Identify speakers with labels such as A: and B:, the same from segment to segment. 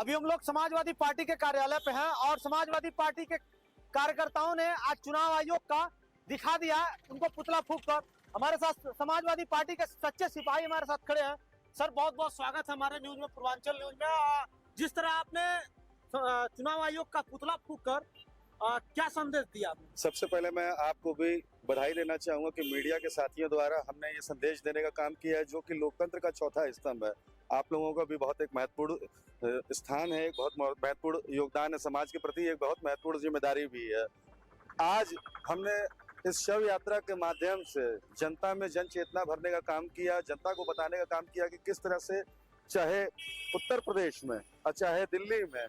A: अभी हम लोग समाजवादी पार्टी के कार्यालय पे हैं और समाजवादी पार्टी के कार्यकर्ताओं ने आज चुनाव आयोग का दिखा दिया है उनको पुतला फूंक कर। हमारे साथ समाजवादी पार्टी के सच्चे सिपाही हमारे साथ खड़े हैं। सर बहुत बहुत स्वागत है हमारे न्यूज में, पूर्वांचल न्यूज में। जिस तरह आपने चुनाव आयोग का पुतला फूंक कर क्या संदेश दिया आपने?
B: सबसे पहले मैं आपको भी बधाई देना चाहूंगा कि मीडिया के साथियों द्वारा हमने ये संदेश देने का काम किया है जो कि लोकतंत्र का चौथा स्तंभ है। आप लोगों का भी बहुत एक महत्वपूर्ण स्थान है, एक बहुत महत्वपूर्ण योगदान है समाज के प्रति, एक बहुत महत्वपूर्ण जिम्मेदारी भी है। आज हमने इस शव यात्रा के माध्यम से जनता में जन चेतना भरने का काम किया, जनता को बताने का काम किया कि किस तरह से चाहे उत्तर प्रदेश में और चाहे दिल्ली में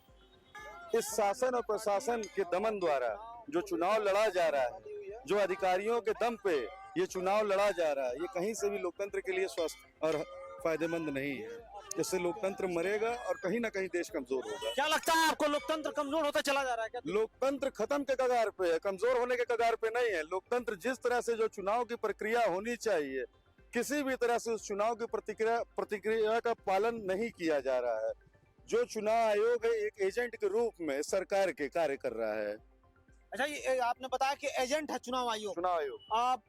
B: इस शासन और प्रशासन के दमन द्वारा जो चुनाव लड़ा जा रहा है, जो अधिकारियों के दम पे ये चुनाव लड़ा जा रहा है, ये कहीं से भी लोकतंत्र के लिए स्वस्थ और फायदेमंद नहीं है। इससे लोकतंत्र मरेगा और कहीं ना कहीं देश कमजोर होगा।
A: क्या लगता है आपको लोकतंत्र कमजोर होता चला जा रहा है क्या?
B: लोकतंत्र खत्म के कगार पे है, कमजोर होने के कगार पे नहीं है। लोकतंत्र जिस तरह से जो चुनाव की प्रक्रिया होनी चाहिए, किसी भी तरह से उस चुनाव की प्रतिक्रिया का पालन नहीं किया जा रहा है। जो चुनाव आयोग है एक एजेंट के रूप में सरकार के कार्य कर रहा है।
A: अच्छा, ये आपने बताया कि एजेंट है चुनाव आयोग।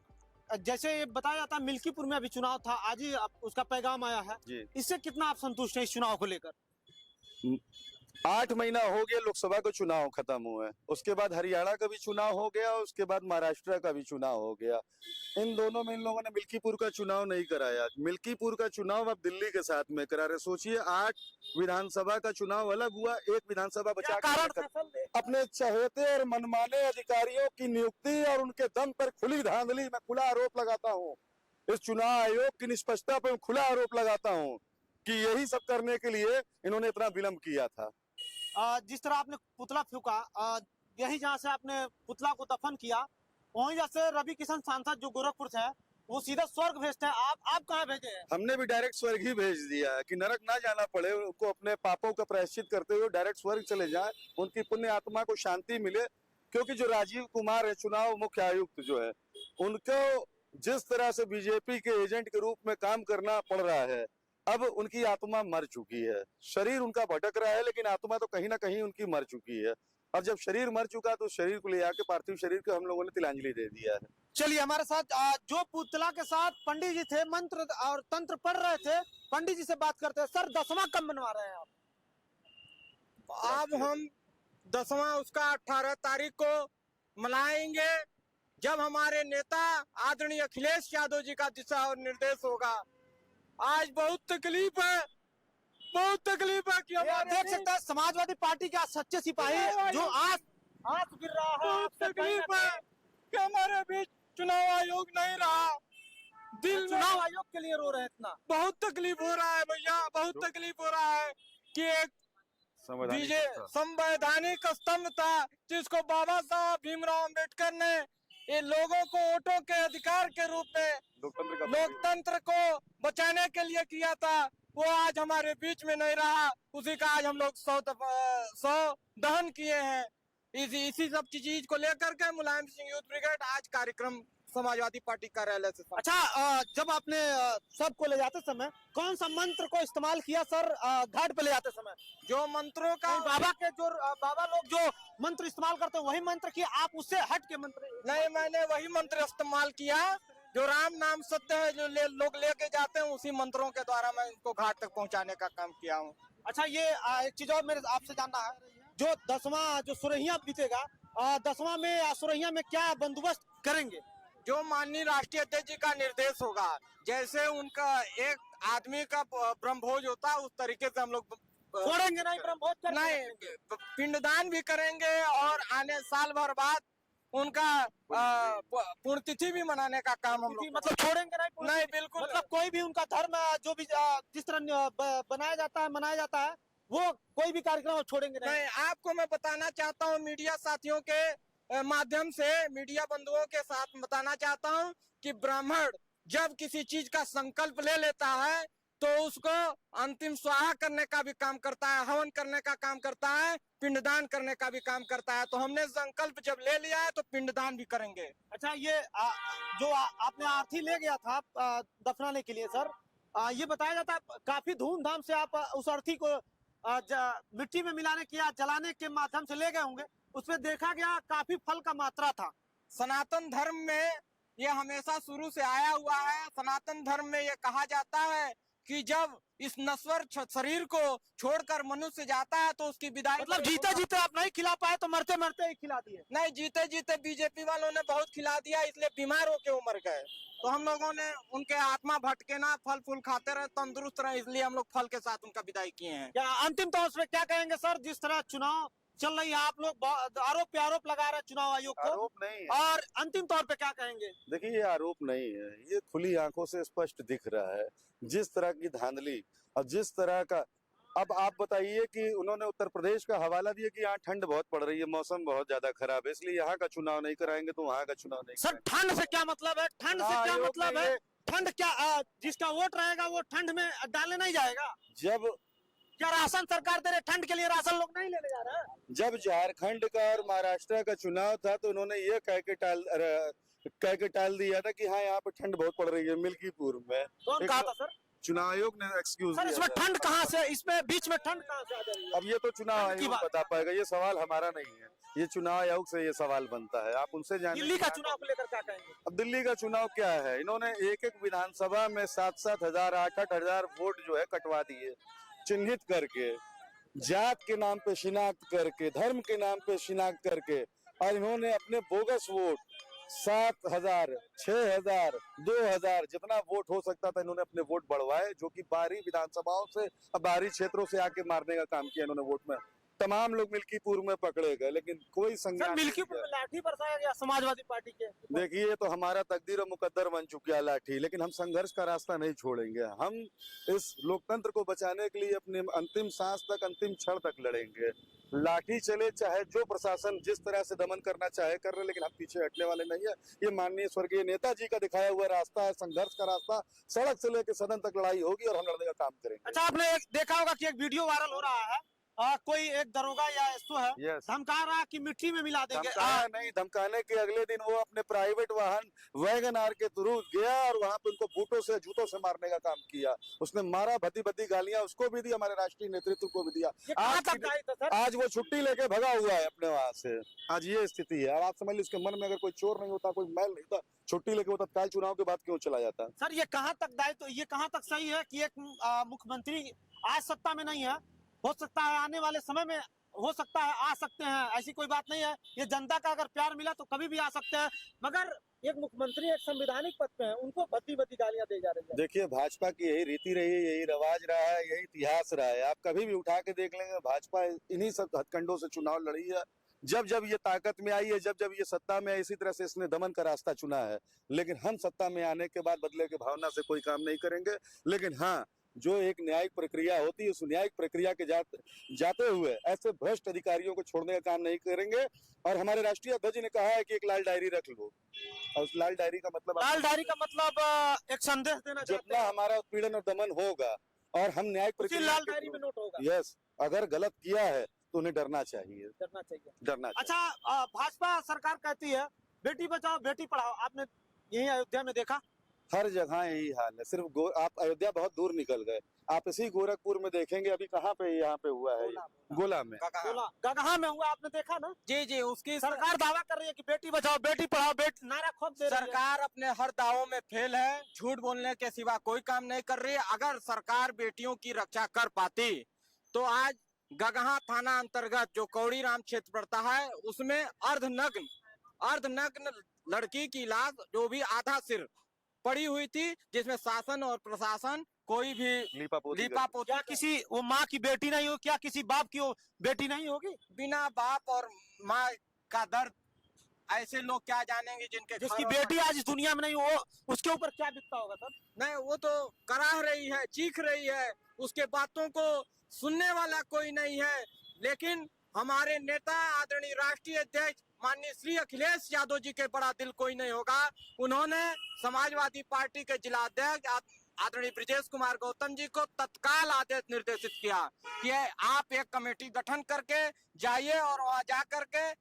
A: जैसे ये बताया जाता है मिल्कीपुर में अभी चुनाव था, आज ही उसका पैगाम आया है जी। इससे कितना आप संतुष्ट हैं इस चुनाव को लेकर?
B: 8 महीना हो गया लोकसभा का चुनाव खत्म हुए, उसके बाद हरियाणा का भी चुनाव हो गया, उसके बाद महाराष्ट्र का भी चुनाव हो गया। इन दोनों में इन लोगों ने मिल्कीपुर का चुनाव नहीं कराया। मिल्कीपुर का चुनाव अब दिल्ली के साथ में करा रहे। सोचिए 8 विधानसभा का चुनाव अलग हुआ, एक विधानसभा बचा कर अपने चहेते और मनमाने अधिकारियों की नियुक्ति और उनके दम पर खुली धांधली में खुला आरोप लगाता हूँ। इस चुनाव आयोग की निष्पक्षता पर खुला आरोप लगाता हूँ कि यही सब करने के लिए इन्होंने इतना विलंब किया था।
A: जिस तरह आपने पुतला फूंका, यही जहाँ से आपने पुतला को दफन किया, वहीं जैसे रवि किशन सांसद जो गोरखपुर से है वो सीधा स्वर्ग भेजते हैं। आप कहाँ भेजे हैं?
B: हमने भी डायरेक्ट स्वर्ग ही भेज दिया है कि नरक ना जाना पड़े, उनको अपने पापों का प्रायश्चित करते हुए डायरेक्ट स्वर्ग चले जाए, उनकी पुण्य आत्मा को शांति मिले। क्योंकि जो राजीव कुमार है चुनाव मुख्य आयुक्त जो है, उनको जिस तरह से बीजेपी के एजेंट के रूप में काम करना पड़ रहा है, अब उनकी आत्मा मर चुकी है। शरीर उनका भटक रहा है लेकिन आत्मा तो कहीं ना कहीं उनकी मर चुकी है। अब जब शरीर मर चुका तो शरीर को ले आके पार्थिव शरीर को हम लोगों ने तिलांजलि दे दिया है।
A: चलिए, हमारे साथ जो पुतला के साथ पंडित जी थे, मंत्र और तंत्र पढ़ रहे थे, पंडित जी से बात करते हैं। सर 10वां कब बनवा रहे हैं आप?
C: अब हम 10वां उसका 18 तारीख को मनाएंगे, जब हमारे नेता आदरणीय अखिलेश यादव जी का दिशा और निर्देश होगा। आज बहुत तकलीफ है कि हमारे
A: देख सकते हैं समाजवादी पार्टी के सच्चे सिपाही जो आज गिर रहा है।
C: बहुत तकलीफ है कि हमारे बीच चुनाव आयोग नहीं रहा। दिल
A: चुनाव आयोग के लिए रो रहे हैं इतना।
C: बहुत तकलीफ हो रहा है भैया, बहुत तकलीफ हो रहा है कि एक संवैधानिक स्तंभ था जिसको बाबा साहब भीमराव अम्बेडकर ने ये लोगों को वोटों के अधिकार के रूप में लोकतंत्र को बचाने के लिए किया था, वो आज हमारे बीच में नहीं रहा। उसी का आज हम लोग 100 दहन किए हैं। इसी सब चीज को लेकर के मुलायम सिंह यूथ ब्रिगेड आज कार्यक्रम समाजवादी पार्टी कार्यालय से।
A: अच्छा, जब आपने सबको ले जाते समय कौन सा मंत्र को इस्तेमाल किया सर? घाट पे ले जाते समय
C: जो मंत्रों का
A: बाबा लोग जो मंत्र इस्तेमाल करते हैं वही मंत्र किया, आप उससे हट के मंत्र?
C: नहीं, मैंने वही मंत्र इस्तेमाल किया जो राम नाम सत्य है, जो लोग लेके जाते हैं, उसी मंत्रों के द्वारा मैं उनको घाट तक पहुंचाने का काम किया हूँ।
A: अच्छा, ये एक चीज और मेरे आपसे जानना है, जो 10वां जो सुरहिया बीतेगा, 10वां में सुरहिया में क्या बंदोबस्त करेंगे?
C: जो माननीय राष्ट्रीय अध्यक्ष जी का निर्देश होगा, जैसे उनका एक आदमी का ब्रह्मभोज होता है, उस तरीके से हम लोग
A: छोड़ेंगे नहीं ब्रह्मभोज
C: नहीं, पिंडदान भी करेंगे और आने साल भर बाद उनका पुण्यतिथि भी मनाने का काम हम लोग
A: मतलब छोड़ेंगे
C: नहीं, बिल्कुल।
A: मतलब कोई भी उनका धर्म जो भी जिस तरह बनाया जाता है, मनाया जाता है, वो कोई भी कार्यक्रम छोड़ेंगे
C: नहीं। आपको मैं बताना चाहता हूँ, मीडिया साथियों के माध्यम से मीडिया बंधुओं के साथ बताना चाहता हूँ कि ब्राह्मण जब किसी चीज का संकल्प ले लेता है तो उसको अंतिम स्वाहा करने का भी काम करता है, हवन करने का काम करता है, पिंडदान करने का भी काम करता है। तो हमने संकल्प जब ले लिया है तो पिंडदान भी करेंगे।
A: अच्छा, ये जो आपने आरती ले गया था दफनाने के लिए सर, ये बताया जाता है काफी धूमधाम से आप उस अर्थी को मिट्टी में मिलाने किया, जलाने के माध्यम से ले गए होंगे, उसमें देखा गया काफी फल का मात्रा था।
C: सनातन धर्म में ये हमेशा शुरू से आया हुआ है। सनातन धर्म में ये कहा जाता है कि जब इस नश्वर शरीर को छोड़कर मनुष्य जाता है तो उसकी विदाई
A: मतलब जीते जीते आप नहीं खिला पाए तो मरते मरते ही खिला दिए।
C: नहीं, जीते जीते बीजेपी वालों ने बहुत खिला दिया, इसलिए बीमार होके वो मर गए। तो हम लोगों ने उनके आत्मा भटके ना, फल फूल खाते रहे, तंदुरुस्त रहे, इसलिए हम लोग फल के साथ उनका विदाई किए हैं।
A: क्या अंतिम तौर पे क्या कहेंगे सर, जिस तरह चुनाव चल रही है, आप लोग आरोप पे आरोप लगा रहे हैं चुनाव आयोग को,
B: आरोप नहीं है।
A: और अंतिम तौर पे क्या कहेंगे?
B: देखिए, ये आरोप नहीं है, ये खुली आंखों से स्पष्ट दिख रहा है जिस तरह की धांधली और जिस तरह का। अब आप बताइए कि उन्होंने उत्तर प्रदेश का हवाला दिया कि यहाँ ठंड बहुत पड़ रही है, मौसम बहुत ज्यादा खराब है, इसलिए यहाँ का चुनाव नहीं कराएंगे तो वहाँ का चुनाव नहीं
A: सर ठंड से क्या मतलब है? ठंड से क्या मतलब है? ठंड क्या, जिसका वोट रहेगा वो ठंड में डाले नहीं जाएगा?
B: जब
A: क्या राशन सरकार दे रहे, ठंड के लिए राशन लोग नहीं लेने जा रहे हैं?
B: जब झारखंड का और महाराष्ट्र का चुनाव था तो उन्होंने ये कह के टाल दिया था कि हाँ यहाँ पे ठंड बहुत पड़ रही है मिल्कीपुर में।
A: कौन कहा था सर?
B: चुनाव आयोग ने एक्सक्यूज
A: सर इसमें ठंड कहाँ से, इसमें बीच में ठंड कहाँ से आ जाएगी?
B: अब ये तो चुनाव
A: ठंड की
B: आयोग
A: बात।
B: बता पाएगा, ये सवाल हमारा नहीं है, ये चुनाव आयोग से ये सवाल बनता है, आप उनसे जानिए।
A: दिल्ली का चुनाव को लेकर क्या कहेंगे?
B: अब दिल्ली का चुनाव क्या है, इन्होंने एक एक विधानसभा में 7-7 हजार 8-8 हजार वोट जो है कटवा दिए, चिन्हित करके, जात के नाम पे शिनाख्त करके, धर्म के नाम पे शिनाख्त करके, और इन्होंने अपने बोगस वोट 7,000, 6,000, 2,000 जितना वोट हो सकता था इन्होंने अपने वोट बढ़वाए, जो कि बाहरी विधानसभाओं से, बाहरी क्षेत्रों से आके मारने का काम किया इन्होंने वोट में। तमाम लोग मिल्कीपुर में पकड़े गए, लेकिन कोई संज्ञान नहीं
A: मिल्कीपुर
B: लिया।
A: में लाठी बरसाया गया समाजवादी पार्टी के।
B: देखिए, तो हमारा तकदीर और मुकद्दर बन चुकी है लाठी, लेकिन हम संघर्ष का रास्ता नहीं छोड़ेंगे। हम इस लोकतंत्र को बचाने के लिए अपने अंतिम सांस तक, अंतिम क्षण तक लड़ेंगे। लाठी चले, चाहे जो प्रशासन जिस तरह से दमन करना चाहे कर रहे, लेकिन हम पीछे हटने वाले नहीं है। ये माननीय स्वर्गीय नेताजी का दिखाया हुआ रास्ता है, संघर्ष का रास्ता। सड़क से लेकर सदन तक लड़ाई होगी और हम लड़ने का काम करेंगे।
A: अच्छा, आपने देखा होगा कि एक वीडियो वायरल हो रहा है, कोई एक दरोगा या एसओ है,
B: यस,
A: धमका रहा है कि मिट्टी में मिला देंगे।
B: धमकाया नहीं, धमकाने के अगले दिन वो अपने प्राइवेट वाहन वैगन आर के थ्रू गया और वहां पे उनको बूटों से, जूतों से मारने का काम किया। उसने मारा, भद्दी भद्दी गालियां उसको भी दी, हमारे राष्ट्रीय नेतृत्व को भी दिया।
A: ये कहाँ तक गए थे सर?
B: आज वो छुट्टी लेके भगा हुआ है अपने वहां से। आज ये स्थिति है। अब आप समझ लीजिए, इसके मन में अगर कोई चोर नहीं होता, कोई मैल नहीं होता, छुट्टी लेके वो तत्काल चुनाव के बाद क्यों चला जाता?
A: सर ये कहाँ तक दायित्व, ये कहाँ तक सही है कि एक मुख्यमंत्री आज सत्ता में नहीं है, हो सकता है आने वाले समय में, हो सकता है आ सकते हैं, ऐसी कोई बात नहीं है। ये जनता का अगर प्यार मिला तो कभी भी आ सकते हैं, मगर एक मुख्यमंत्री एक संवैधानिक पद पे है, उनको भद्दी भद्दी गालियां दी जा रही है।
B: देखिए, भाजपा की यही रीति रही है, यही रवाज रहा है, यही इतिहास रहा है। आप कभी भी उठा के देख लेंगे, भाजपा इन्हीं सब हथकंडों से चुनाव लड़ी है। जब जब ये ताकत में आई है, जब जब ये सत्ता में आई, इसी तरह से इसने दमन का रास्ता चुना है। लेकिन हम सत्ता में आने के बाद बदले की भावना से कोई काम नहीं करेंगे। लेकिन हाँ, जो एक न्यायिक प्रक्रिया होती है, उस न्यायिक प्रक्रिया के जाते हुए ऐसे भ्रष्ट अधिकारियों को छोड़ने का काम नहीं करेंगे। और हमारे राष्ट्रीय अध्यक्ष ने कहा है कि एक लाल डायरी रख लो, और उस लाल डायरी का मतलब,
A: लाल डायरी का मतलब एक संदेश देना चाहते
B: जितना
A: हैं,
B: हमारा उत्पीड़न और दमन होगा और हम न्यायिक
A: उसी
B: प्रक्रिया
A: लाल डायरी में नोट होगा।
B: यस, अगर गलत किया है तो उन्हें डरना चाहिए,
A: करना चाहिए।
B: डरना चाहिए।
A: अच्छा, भाजपा सरकार कहती है बेटी बचाओ बेटी पढ़ाओ, आपने यही अयोध्या में देखा?
B: हर जगह यही हाल है। सिर्फ आप अयोध्या बहुत दूर निकल गए, आप इसी गोरखपुर में देखेंगे अभी कहाँ पे यहाँ पे हुआ है, गोला में,
A: गगहा में हुआ, आपने देखा ना?
C: जी जी, उसकी
A: सरकार दावा कर रही है कि बेटी बचाओ बेटी पढ़ाओ, बेटी नारा खोप दे रही है।
C: सरकार अपने हर दावों में फेल है, झूठ बोलने के सिवा कोई काम नहीं कर रही है। अगर सरकार बेटियों की रक्षा कर पाती तो आज गगहा थाना अंतर्गत जो कौड़ी राम क्षेत्र पड़ता है, उसमें अर्धनग्न लड़की की लाश, जो भी आधा सिर पड़ी हुई थी, जिसमें शासन और प्रशासन कोई भी लीपा पोती,
A: क्या किसी वो माँ की बेटी नहीं हो, क्या किसी बाप की वो बेटी नहीं होगी?
C: बिना बाप और माँ का दर्द ऐसे लोग क्या जानेंगे जिनके
A: जिसकी बेटी आज इस दुनिया में नहीं हो, उसके ऊपर क्या बीतता होगा सर?
C: नहीं, वो तो कराह रही है, चीख रही है, उसके बातों को सुनने वाला कोई नहीं है। लेकिन हमारे नेता आदरणीय राष्ट्रीय अध्यक्ष माननीय श्री अखिलेश यादव जी के बड़ा दिल कोई नहीं होगा। उन्होंने समाजवादी पार्टी के जिलाध्यक्ष आदरणीय ब्रिजेश कुमार गौतम जी को तत्काल आदेश निर्देशित किया कि आप एक कमेटी गठन करके जाइए और वहां जा करके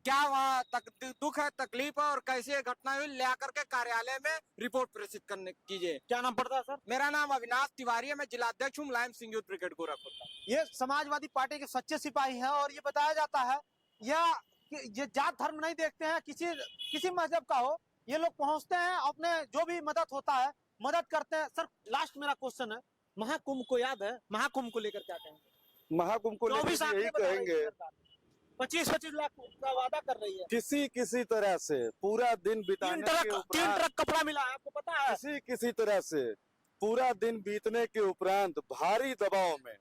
C: क्या वहाँ दुख है, तकलीफ है और कैसे घटना हुई, ले आकर के कार्यालय में रिपोर्ट प्रेषित करने कीजिए।
A: क्या नाम पड़ता है सर?
C: मेरा नाम अविनाश तिवारी है, मैं जिलाध्यक्ष हूँ मुलायम सिंह यूथ ब्रिगेड गोरखपुर का।
A: ये समाजवादी पार्टी के सच्चे सिपाही हैं और ये बताया जाता है ये जात धर्म नहीं देखते हैं, किसी मजहब का हो, ये लोग पहुंचते हैं, अपने जो भी मदद होता है मदद करते हैं। सर लास्ट मेरा क्वेश्चन है, महाकुंभ को याद है, महाकुंभ को लेकर क्या कहेंगे?
B: महाकुंभ को लेकर
A: 24
B: यही कहेंगे,
A: 25-25 लाख का वादा कर रही है।
B: किसी तरह से पूरा दिन बिताने के
A: 3
B: उपरांत,
A: ट्रक कपड़ा मिला है, आपको पता है?
B: किसी तरह से पूरा दिन बीतने के उपरांत भारी दबाव में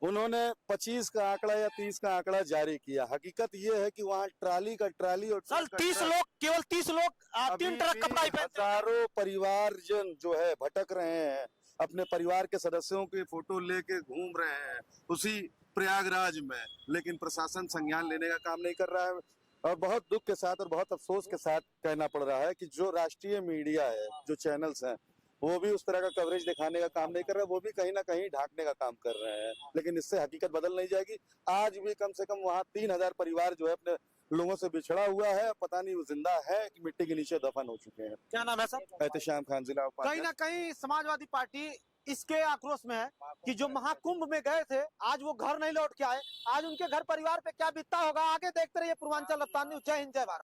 B: उन्होंने 25 का आंकड़ा या 30 का आंकड़ा जारी किया। हकीकत ये है कि वहाँ ट्राली और
A: सर
B: ट्रक का
A: 30
B: ट्रक,
A: लोग, केवल 30 लोग 3 ट्रक कपड़ा ही पहनते हैं।
B: हजारों परिवारजन जो है भटक रहे हैं, अपने परिवार के सदस्यों की फोटो लेके घूम रहे हैं उसी प्रयागराज में, लेकिन प्रशासन संज्ञान लेने का काम नहीं कर रहा है। और बहुत दुख के साथ और बहुत अफसोस के साथ कहना पड़ रहा है कि जो राष्ट्रीय मीडिया है, जो चैनल्स हैं, वो भी उस तरह का कवरेज दिखाने का काम नहीं कर रहे, वो भी कहीं ना कहीं ढांकने का काम कर रहे हैं। लेकिन इससे हकीकत बदल नहीं जाएगी। आज भी कम से कम वहाँ 3000 परिवार जो है अपने लोगों से बिछड़ा हुआ है, पता नहीं वो जिंदा है कि मिट्टी के नीचे दफन हो चुके हैं।
A: क्या नाम है सर?
B: एहतशाम खान, जिला
A: कहीं
B: उपाध्यक्ष।
A: ना कहीं समाजवादी पार्टी इसके आक्रोश में है कि जो महाकुंभ में गए थे, आज वो घर नहीं लौट के आए। आज उनके घर परिवार पे क्या बीतता होगा, आगे देखते रहिए पूर्वांचल रफ्तार न्यूज़। जय हिंद, जय भारत।